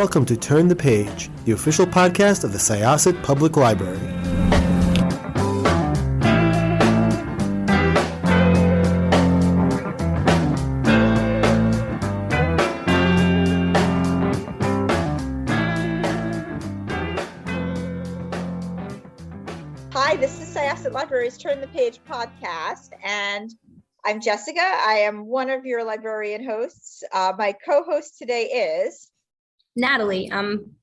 welcome to Turn the Page, the official podcast of the Syosset Public Library. Hi, this is Syosset Library's Turn the Page podcast, and I'm Jessikah. I am one of your librarian hosts. My co-host today is Nathalie. I'm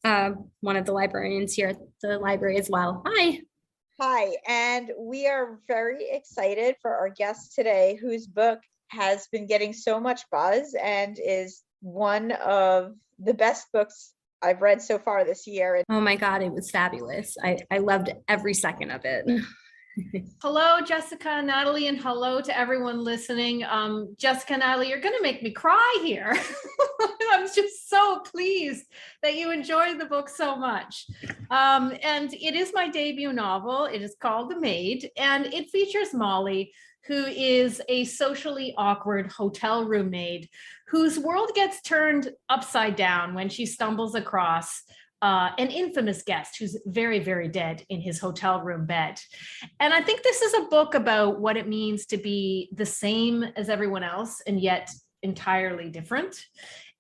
one of the librarians here at the library as well. Hi. Hi, and we are very excited for our guest today, whose book has been getting so much buzz and is one of the best books I've read so far this year. Oh my God, it was fabulous. I loved every second of it. Hello, Jessikah, Nathalie, and hello to everyone listening. Jessikah, Nathalie, you're going to make me cry here. I'm just so pleased that you enjoyed the book so much. And it is my debut novel. It is called The Maid, and it features Molly, who is a socially awkward hotel room maid whose world gets turned upside down when she stumbles across an infamous guest who's very, very dead in his hotel room bed. And I think this is a book about what it means to be the same as everyone else and yet entirely different.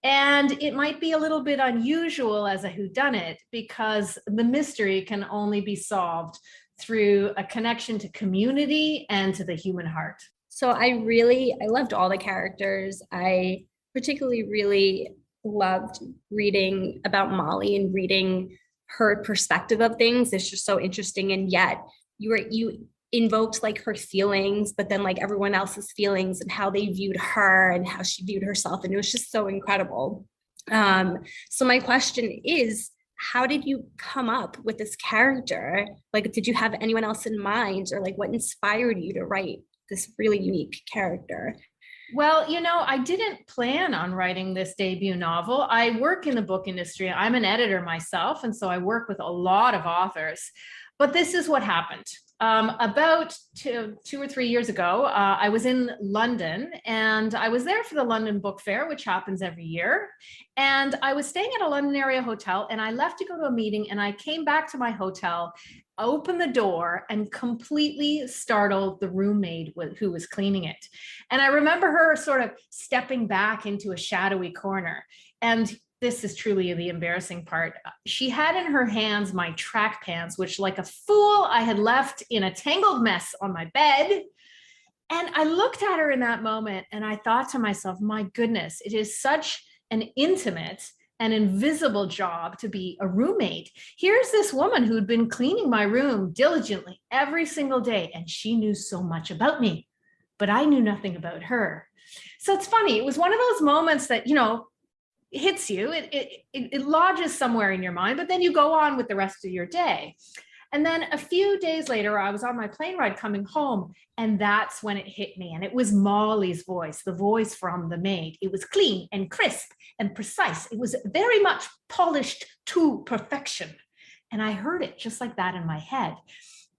And it might be a little bit unusual as a whodunit because the mystery can only be solved through a connection to community and to the human heart. So I loved all the characters. I particularly really loved reading about Molly and reading her perspective of things. It's just so interesting. And yet you invoked like her feelings, but then like everyone else's feelings and how they viewed her and how she viewed herself. And it was just so incredible. So my question is, how did you come up with this character? Like, did you have anyone else in mind, or like what inspired you to write this really unique character? Well, I didn't plan on writing this debut novel. I work in the book industry. I'm an editor myself, and so I work with a lot of authors. But this is what happened. About 2 or 3 years ago, I was in London, and I was there for the London Book Fair, which happens every year. And I was staying at a London area hotel, and I left to go to a meeting, and I came back to my hotel, opened the door, and completely startled the roommate who was cleaning it. And I remember her sort of stepping back into a shadowy corner. And this is truly the embarrassing part. She had in her hands my track pants, which like a fool, I had left in a tangled mess on my bed. And I looked at her in that moment and I thought to myself, my goodness, it is such an intimate and invisible job to be a roommate. Here's this woman who'd been cleaning my room diligently every single day, and she knew so much about me, but I knew nothing about her. So it's funny. It was one of those moments that, hits you, it lodges somewhere in your mind, but then you go on with the rest of your day. And then a few days later, I was on my plane ride coming home, and that's when it hit me. And it was Molly's voice, the voice from The Maid. It was clean and crisp and precise. It was very much polished to perfection. And I heard it just like that in my head.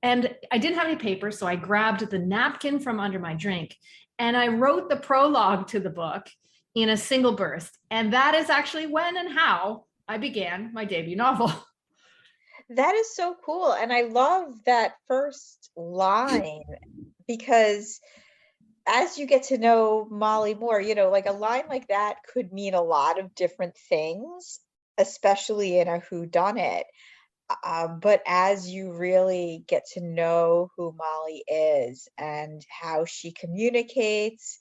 And I didn't have any paper, so I grabbed the napkin from under my drink, and I wrote the prologue to the book in a single burst. And that is actually when and how I began my debut novel. That is so cool. And I love that first line because as you get to know Molly more, like a line like that could mean a lot of different things, especially in a whodunit. But as you really get to know who Molly is and how she communicates,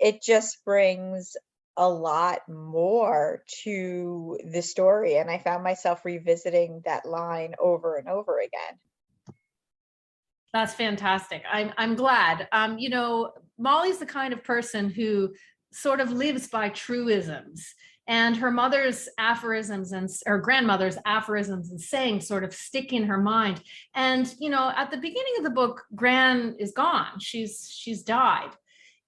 it just brings a lot more to the story. And I found myself revisiting that line over and over again. That's fantastic. I'm glad. Molly's the kind of person who sort of lives by truisms, and her mother's aphorisms and her grandmother's aphorisms and sayings sort of stick in her mind. And, at the beginning of the book, Gran is gone. She's died.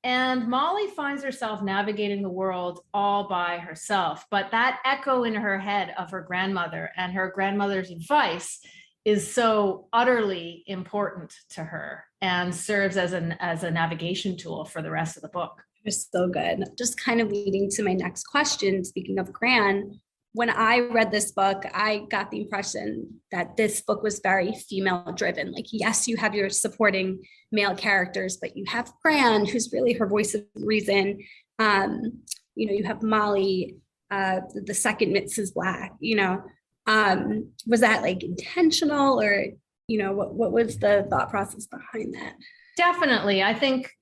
And Molly finds herself navigating the world all by herself. But that echo in her head of her grandmother and her grandmother's advice is so utterly important to her and serves as a navigation tool for the rest of the book. You're so good. Just kind of leading to my next question, speaking of Gran, when I read this book, I got the impression that this book was very female driven. Like, yes, you have your supporting male characters, but you have Gran, who's really her voice of reason. You have Molly, the second Mrs. Black, was that like intentional, or, what was the thought process behind that? Definitely. I think,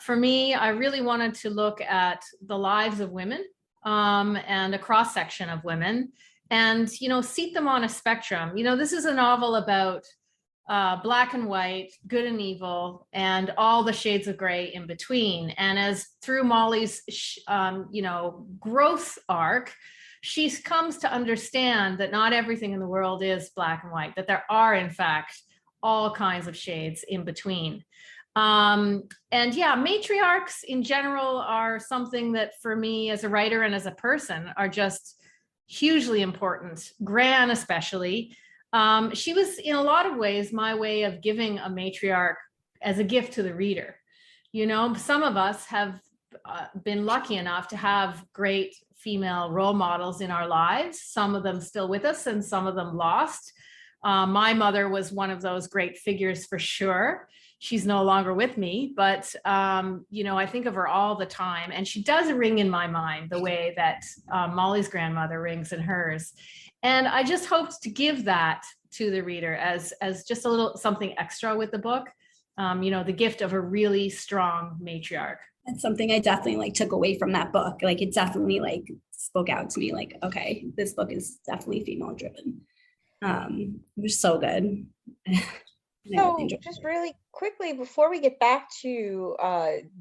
for me, I really wanted to look at the lives of women, and a cross section of women, and, seat them on a spectrum. This is a novel about black and white, good and evil, and all the shades of gray in between. And as through Molly's, growth arc, she comes to understand that not everything in the world is black and white, that there are, in fact, all kinds of shades in between. And yeah, matriarchs in general are something that for me as a writer and as a person are just hugely important. Gran especially. She was in a lot of ways my way of giving a matriarch as a gift to the reader. Some of us have been lucky enough to have great female role models in our lives, some of them still with us and some of them lost. My mother was one of those great figures for sure. She's no longer with me, but I think of her all the time, and she does ring in my mind the way that Molly's grandmother rings in hers. And I just hoped to give that to the reader as just a little something extra with the book, the gift of a really strong matriarch. That's something I definitely took away from that book. Like, it definitely spoke out to me, like, okay, this book is definitely female driven. It was so good. So just really quickly, before we get back to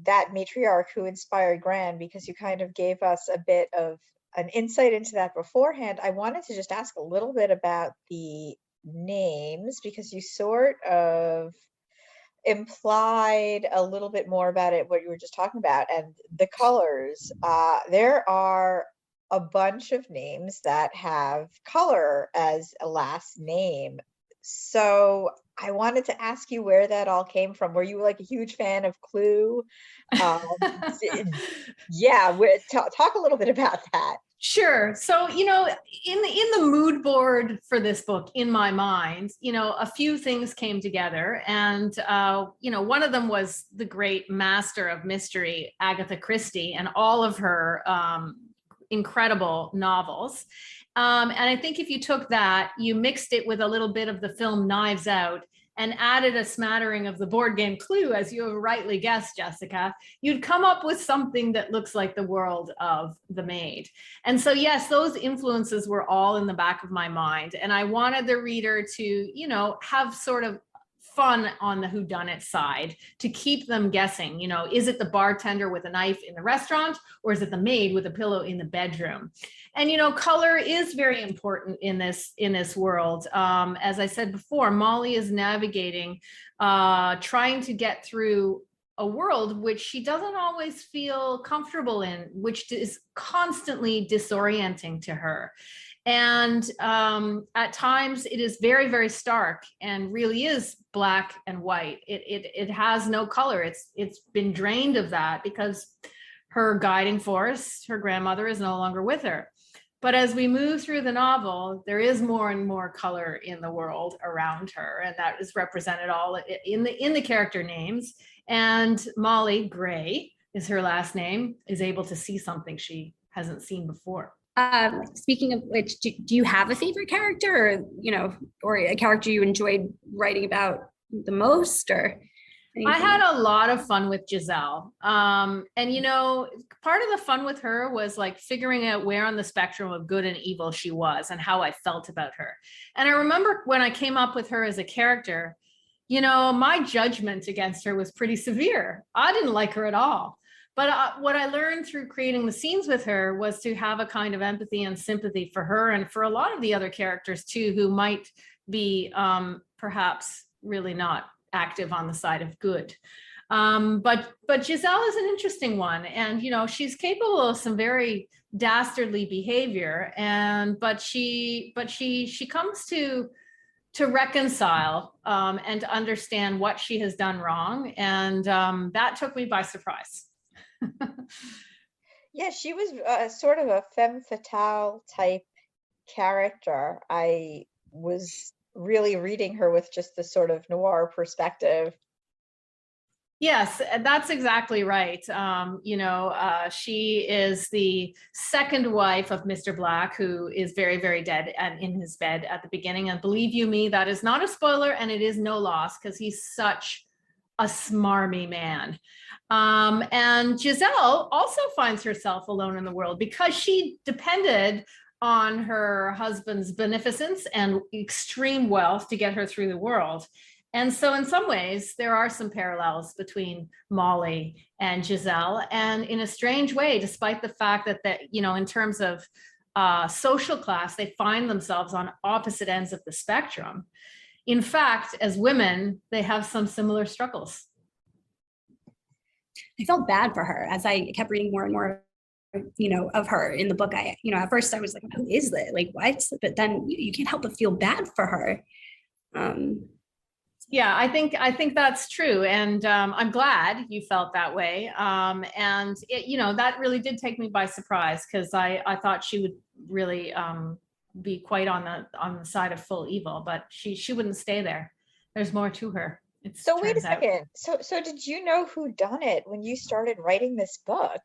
that matriarch who inspired Gran, because you kind of gave us a bit of an insight into that beforehand, I wanted to just ask a little bit about the names, because you sort of implied a little bit more about it, what you were just talking about, and the colors. There are a bunch of names that have color as a last name. So I wanted to ask you where that all came from. Were you like a huge fan of Clue? Yeah, talk a little bit about that. Sure. So, in the mood board for this book, in my mind, a few things came together. And, one of them was the great master of mystery, Agatha Christie, and all of her incredible novels. And I think if you took that, you mixed it with a little bit of the film Knives Out, and added a smattering of the board game Clue, as you have rightly guessed, Jessikah, you'd come up with something that looks like the world of the Maid. And so, yes, those influences were all in the back of my mind. And I wanted the reader to, have sort of fun on the whodunit side, to keep them guessing, is it the bartender with a knife in the restaurant, or is it the maid with a pillow in the bedroom? And, color is very important in this world. As I said before, Molly is navigating, trying to get through a world which she doesn't always feel comfortable in, which is constantly disorienting to her. And at times it is very, very stark and really is black and white. It has no color. It's been drained of that because her guiding force, her grandmother, is no longer with her. But as we move through the novel, there is more and more color in the world around her, and that is represented all in the character names. And Molly, Gray is her last name, is able to see something she hasn't seen before. Speaking of which, do you have a favorite character, or a character you enjoyed writing about the most, or anything? I had a lot of fun with Giselle. And, part of the fun with her was like figuring out where on the spectrum of good and evil she was and how I felt about her. And I remember when I came up with her as a character, my judgment against her was pretty severe. I didn't like her at all. But what I learned through creating the scenes with her was to have a kind of empathy and sympathy for her, and for a lot of the other characters too, who might be perhaps really not active on the side of good. But Giselle is an interesting one, and she's capable of some very dastardly behavior, but she comes to reconcile and to understand what she has done wrong, and that took me by surprise. Yeah, she was sort of a femme fatale type character. I was really reading her with just this sort of noir perspective. Yes, that's exactly right. She is the second wife of Mr. Black, who is very, very dead and in his bed at the beginning. And believe you me, that is not a spoiler, and it is no loss because he's such a smarmy man. And Giselle also finds herself alone in the world because she depended on her husband's beneficence and extreme wealth to get her through the world. And so in some ways, there are some parallels between Molly and Giselle. And in a strange way, despite the fact that in terms of social class, they find themselves on opposite ends of the spectrum. In fact, as women, they have some similar struggles. I felt bad for her as I kept reading more and more, of her in the book. At first I was like, who is that? Like, what? But then you can't help but feel bad for her. Yeah, I think that's true. And I'm glad you felt that way. And that really did take me by surprise because I thought she would really be quite on the side of full evil, but she wouldn't stay there. There's more to her. So wait a second. So did you know who done it when you started writing this book?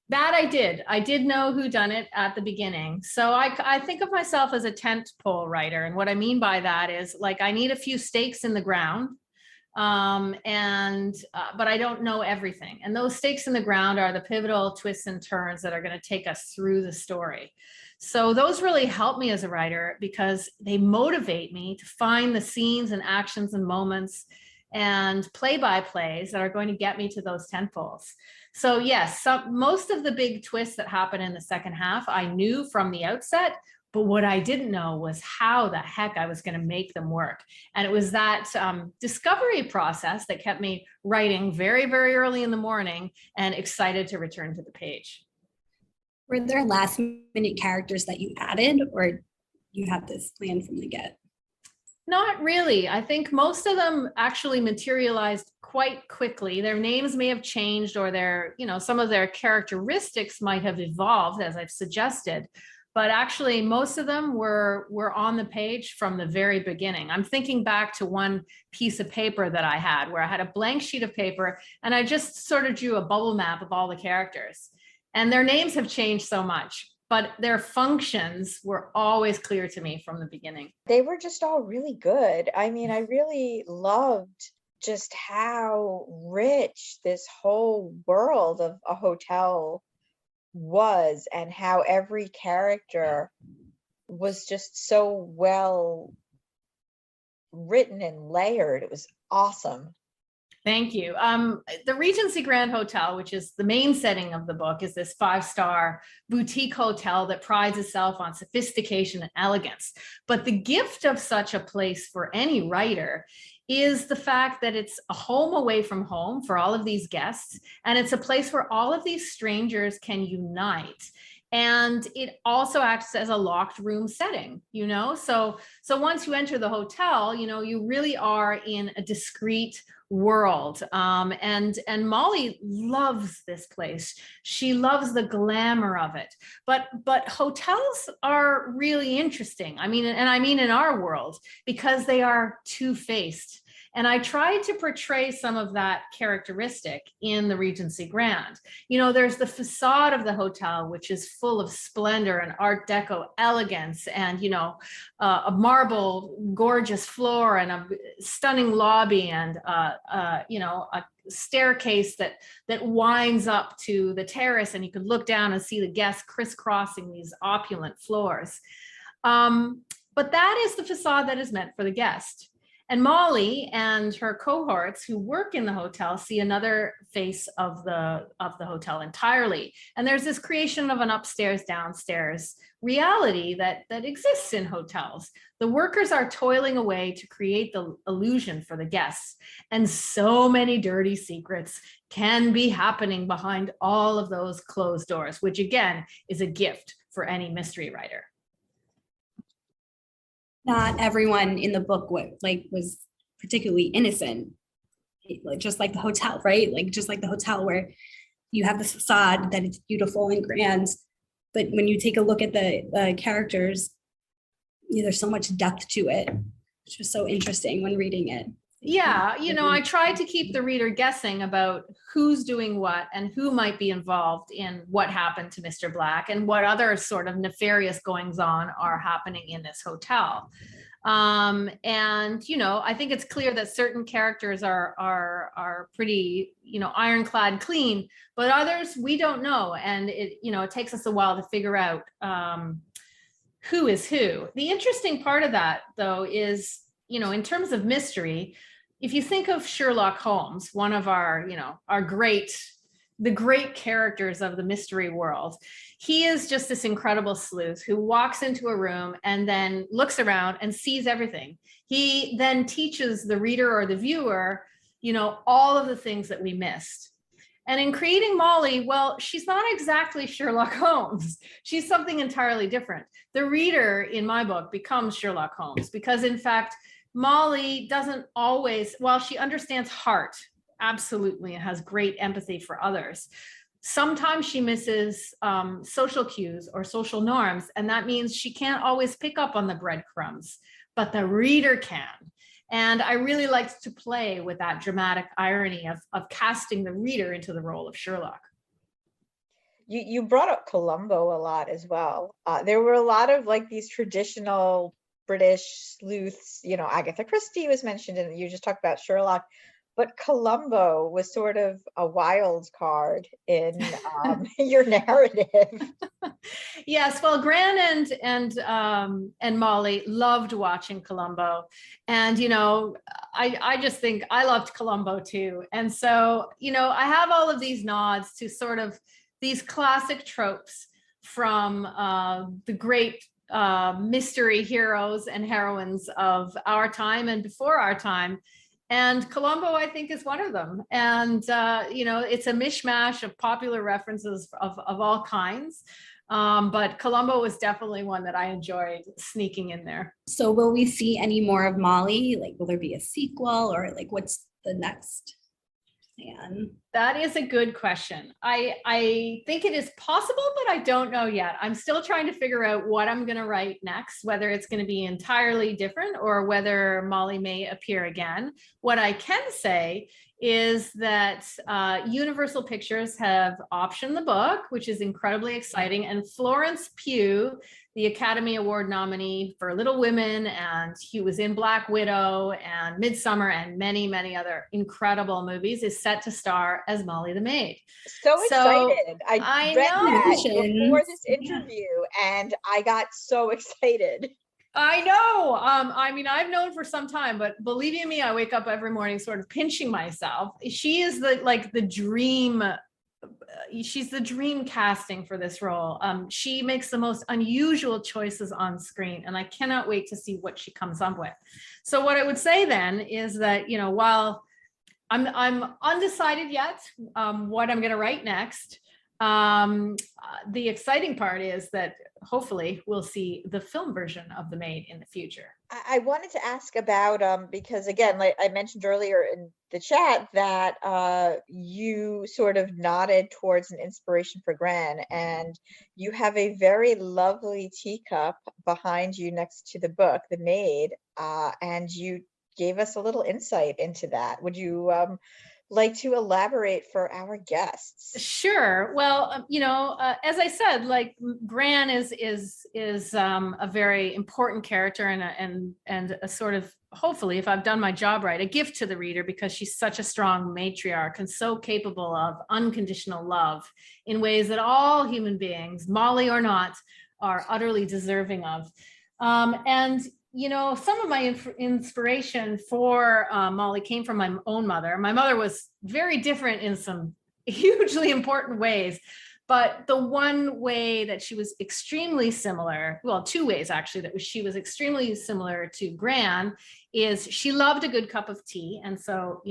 That I did. I did know who done it at the beginning. So I think of myself as a tent pole writer. And what I mean by that is like, I need a few stakes in the ground. But I don't know everything. And those stakes in the ground are the pivotal twists and turns that are going to take us through the story. So those really help me as a writer because they motivate me to find the scenes and actions and moments and play-by-plays that are going to get me to those tentpoles. So yes, most of the big twists that happen in the second half, I knew from the outset, but what I didn't know was how the heck I was going to make them work. And it was that discovery process that kept me writing very, very early in the morning and excited to return to the page. Were there last minute characters that you added, or you had this plan from the get? Not really. I think most of them actually materialized quite quickly. Their names may have changed, or some of their characteristics might have evolved, as I've suggested. But actually, most of them were on the page from the very beginning. I'm thinking back to one piece of paper that I had where I had a blank sheet of paper and I just sort of drew a bubble map of all the characters. And their names have changed so much, but their functions were always clear to me from the beginning. They were just all really good. I mean, I really loved just how rich this whole world of a hotel was and how every character was just so well written and layered. It was awesome. Thank you. The Regency Grand Hotel, which is the main setting of the book, is this 5-star boutique hotel that prides itself on sophistication and elegance. But the gift of such a place for any writer is the fact that it's a home away from home for all of these guests. And it's a place where all of these strangers can unite. And it also acts as a locked room setting, so once you enter the hotel, you really are in a discreet world. And Molly loves this place. She loves the glamour of it. But hotels are really interesting. I mean in our world, because they are two-faced. And I tried to portray some of that characteristic in the Regency Grand. There's the facade of the hotel, which is full of splendor and Art Deco elegance and, a marble gorgeous floor and a stunning lobby and, a staircase that winds up to the terrace, and you could look down and see the guests crisscrossing these opulent floors. But that is the facade that is meant for the guest. And Molly and her cohorts who work in the hotel see another face of the hotel entirely. And there's this creation of an upstairs, downstairs reality that exists in hotels. The workers are toiling away to create the illusion for the guests. And so many dirty secrets can be happening behind all of those closed doors, which again is a gift for any mystery writer. Not everyone in the book was particularly innocent, just like the hotel, right? Like just like the hotel where you have this facade that it's beautiful and grand, but when you take a look at the characters, there's so much depth to it, which was so interesting when reading it. Yeah, I tried to keep the reader guessing about who's doing what and who might be involved in what happened to Mr. Black and what other sort of nefarious goings on are happening in this hotel. And I think it's clear that certain characters are pretty, ironclad clean, but others we don't know, and it takes us a while to figure out who is who. The interesting part of that, though, is in terms of mystery, if you think of Sherlock Holmes, one of our the great characters of the mystery world, he is just this incredible sleuth who walks into a room and then looks around and sees everything. He then teaches the reader or the viewer, all of the things that we missed. And in creating Molly, well, she's not exactly Sherlock Holmes. She's something entirely different. The reader in my book becomes Sherlock Holmes because, in fact, Molly doesn't always, while she understands heart, absolutely, and has great empathy for others, sometimes she misses social cues or social norms, and that means she can't always pick up on the breadcrumbs, but the reader can. And I really liked to play with that dramatic irony of casting the reader into the role of Sherlock. You brought up Colombo a lot as well. There were a lot of these traditional British sleuths, Agatha Christie was mentioned, and you just talked about Sherlock, but Colombo was sort of a wild card in your narrative. Yes, well, Gran and Molly loved watching Colombo, and I just think I loved Colombo too, and so I have all of these nods to sort of these classic tropes from the great mystery heroes and heroines of our time and before our time. And Colombo, I think, is one of them. And, it's a mishmash of popular references of all kinds. But Colombo was definitely one that I enjoyed sneaking in there. So will we see any more of Molly? Will there be a sequel, or what's the next plan? That is a good question. I think it is possible, but I don't know yet. I'm still trying to figure out what I'm going to write next, whether it's going to be entirely different or whether Molly may appear again. What I can say is that Universal Pictures have optioned the book, which is incredibly exciting. And Florence Pugh, the Academy Award nominee for Little Women, and he was in Black Widow and Midsummer and many, many other incredible movies, is set to star as Molly the Maid. So excited. I read know. that before this interview, and I got so excited. I know. I've known for some time, but believe you me, I wake up every morning sort of pinching myself. She is the dream. She's the dream casting for this role. She makes the most unusual choices on screen, and I cannot wait to see what she comes up with. So what I would say then is that, while I'm undecided yet what I'm going to write next, the exciting part is that hopefully we'll see the film version of The Maid in the future. I wanted to ask about because, again, like I mentioned earlier in the chat, that you sort of nodded towards an inspiration for Gran, and you have a very lovely teacup behind you next to the book, The Maid, and you gave us a little insight into that. Would you like to elaborate for our guests? Sure. Well, as I said, Gran is a very important character and a sort of, hopefully, if I've done my job right, a gift to the reader, because she's such a strong matriarch and so capable of unconditional love in ways that all human beings, Molly or not, are utterly deserving of. Some of my inspiration for Molly came from my own mother. My mother was very different in some hugely important ways, but the one way that she was extremely similar, well, two ways actually, that she was extremely similar to Gran, is she loved a good cup of tea. And so,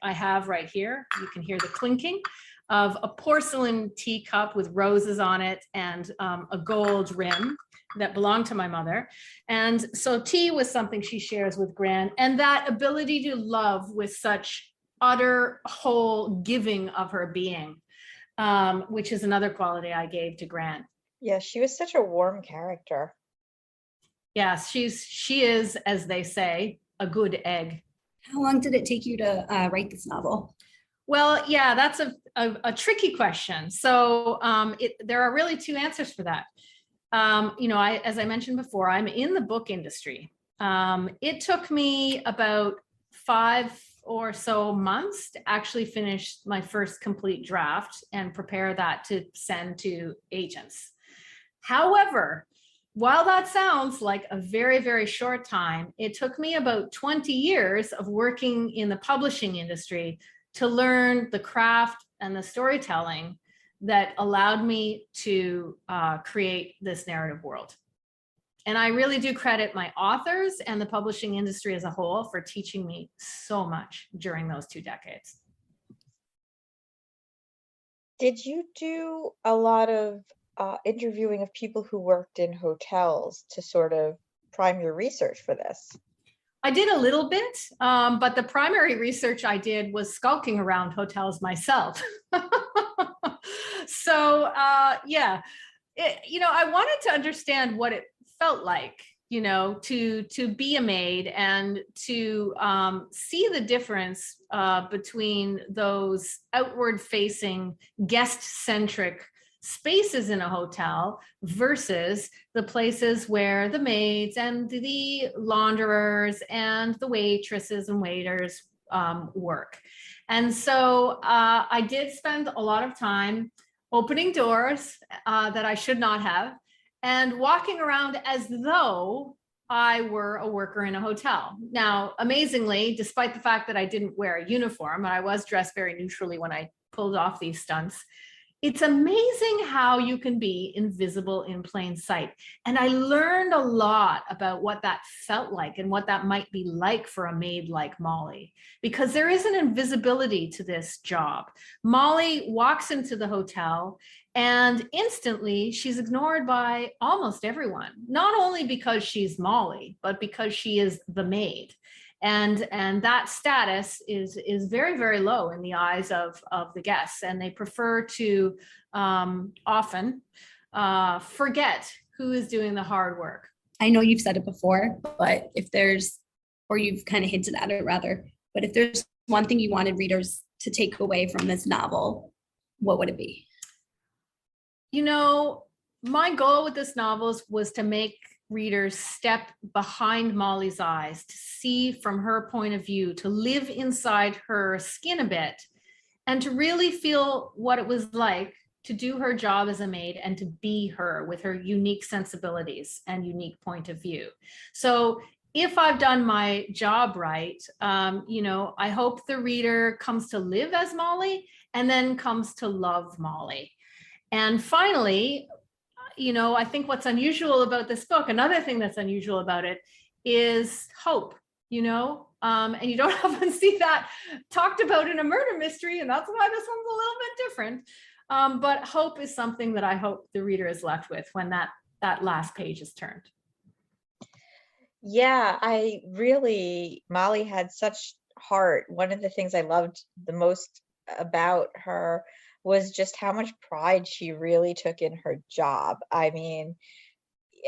I have right here, you can hear the clinking of a porcelain teacup with roses on it and a gold rim that belonged to my mother. And so tea was something she shares with Gran, and that ability to love with such utter whole giving of her being, which is another quality I gave to Gran. Yeah, she was such a warm character. Yes, she is, as they say, a good egg. How long did it take you to write this novel? Well, yeah, that's a tricky question. So there are really two answers for that. As I mentioned before, I'm in the book industry. It took me about 5 or so months to actually finish my first complete draft and prepare that to send to agents. However, while that sounds like a very, very short time, it took me about 20 years of working in the publishing industry to learn the craft and the storytelling that allowed me to create this narrative world. And I really do credit my authors and the publishing industry as a whole for teaching me so much during those 2 decades. Did you do a lot of interviewing of people who worked in hotels to sort of prime your research for this? I did a little bit, but the primary research I did was skulking around hotels myself. So yeah, I wanted to understand what it felt like, to be a maid and to see the difference between those outward facing guest centric spaces in a hotel versus the places where the maids and the launderers and the waitresses and waiters work. And so I did spend a lot of time opening doors that I should not have and walking around as though I were a worker in a hotel. Now, amazingly, despite the fact that I didn't wear a uniform, and I was dressed very neutrally when I pulled off these stunts, it's amazing how you can be invisible in plain sight. And I learned a lot about what that felt like and what that might be like for a maid like Molly, because there is an invisibility to this job. Molly walks into the hotel and instantly she's ignored by almost everyone, not only because she's Molly, but because she is the maid. And that status is very, very low in the eyes of the guests, and they prefer to often forget who is doing the hard work. I know you've said it before, but or you've kind of hinted at it rather, but if there's one thing you wanted readers to take away from this novel, what would it be? My goal with this novel was to make readers step behind Molly's eyes, to see from her point of view, to live inside her skin a bit, and to really feel what it was like to do her job as a maid and to be her with her unique sensibilities and unique point of view. So if I've done my job right, I hope the reader comes to live as Molly and then comes to love Molly. And finally, I think what's unusual about this book, another thing that's unusual about it is hope, and you don't often see that talked about in a murder mystery, and that's why this one's a little bit different. But hope is something that I hope the reader is left with when that last page is turned. Yeah, Molly had such heart. One of the things I loved the most about her was just how much pride she really took in her job. I mean,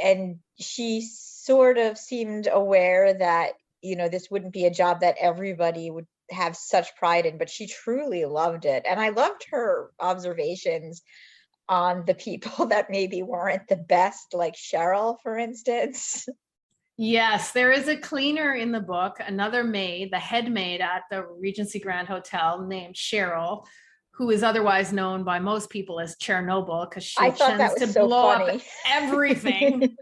and she sort of seemed aware that, this wouldn't be a job that everybody would have such pride in, but she truly loved it. And I loved her observations on the people that maybe weren't the best, like Cheryl, for instance. Yes, there is a cleaner in the book, another maid, the head maid at the Regency Grand Hotel named Cheryl, who is otherwise known by most people as Chernobyl, because she tends to blow up everything.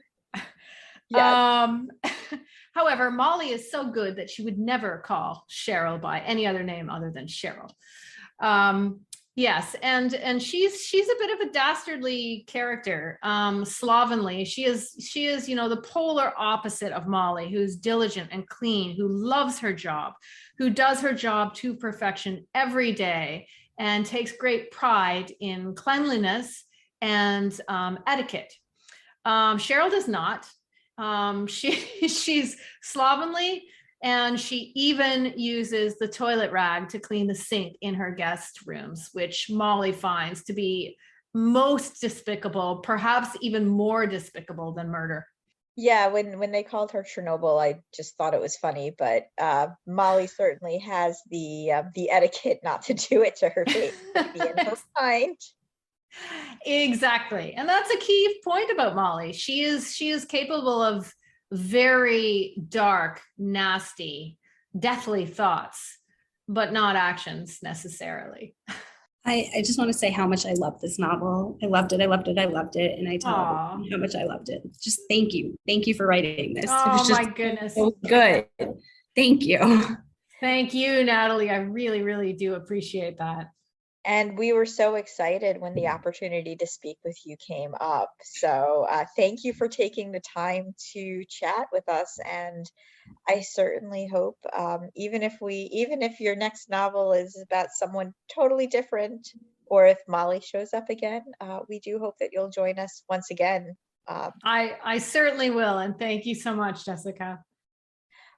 However, Molly is so good that she would never call Cheryl by any other name other than Cheryl. Yes, and she's a bit of a dastardly character, slovenly. She is the polar opposite of Molly, who's diligent and clean, who loves her job, who does her job to perfection every day, and takes great pride in cleanliness and etiquette. Cheryl does not. She's slovenly, and she even uses the toilet rag to clean the sink in her guest rooms, which Molly finds to be most despicable, perhaps even more despicable than murder. Yeah, when they called her Chernobyl, I just thought it was funny, but Molly certainly has the etiquette not to do it to her face, to be in her mind. Exactly. And that's a key point about Molly. She is capable of very dark, nasty, deathly thoughts, but not actions necessarily. I just want to say how much I love this novel. I loved it. I loved it. I loved it. And I tell everyone how much I loved it. Just thank you. Thank you for writing this. It was just my goodness. so good. Thank you. Thank you, Nathalie. I really, really do appreciate that. And we were so excited when the opportunity to speak with you came up. So thank you for taking the time to chat with us. And I certainly hope, even if your next novel is about someone totally different, or if Molly shows up again, we do hope that you'll join us once again. I certainly will. And thank you so much, Jessikah.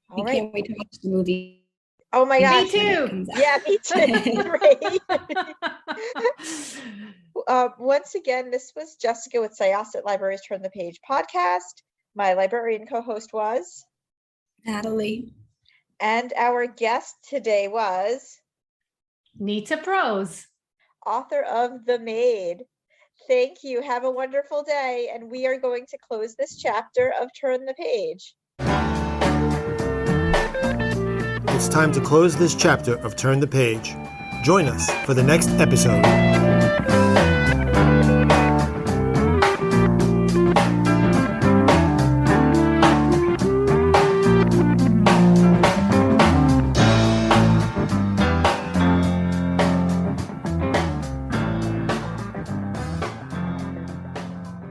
All I right. can't wait to watch the movie. Oh my gosh. Me too. Yeah, me too. Right. Once again, this was Jessikah with Syosset Libraries Turn the Page podcast. My librarian co-host was Nathalie. And our guest today was Nita Prose, author of The Maid. Thank you. Have a wonderful day. And we are going to close this chapter of Turn the Page. It's time to close this chapter of Turn the Page. Join us for the next episode.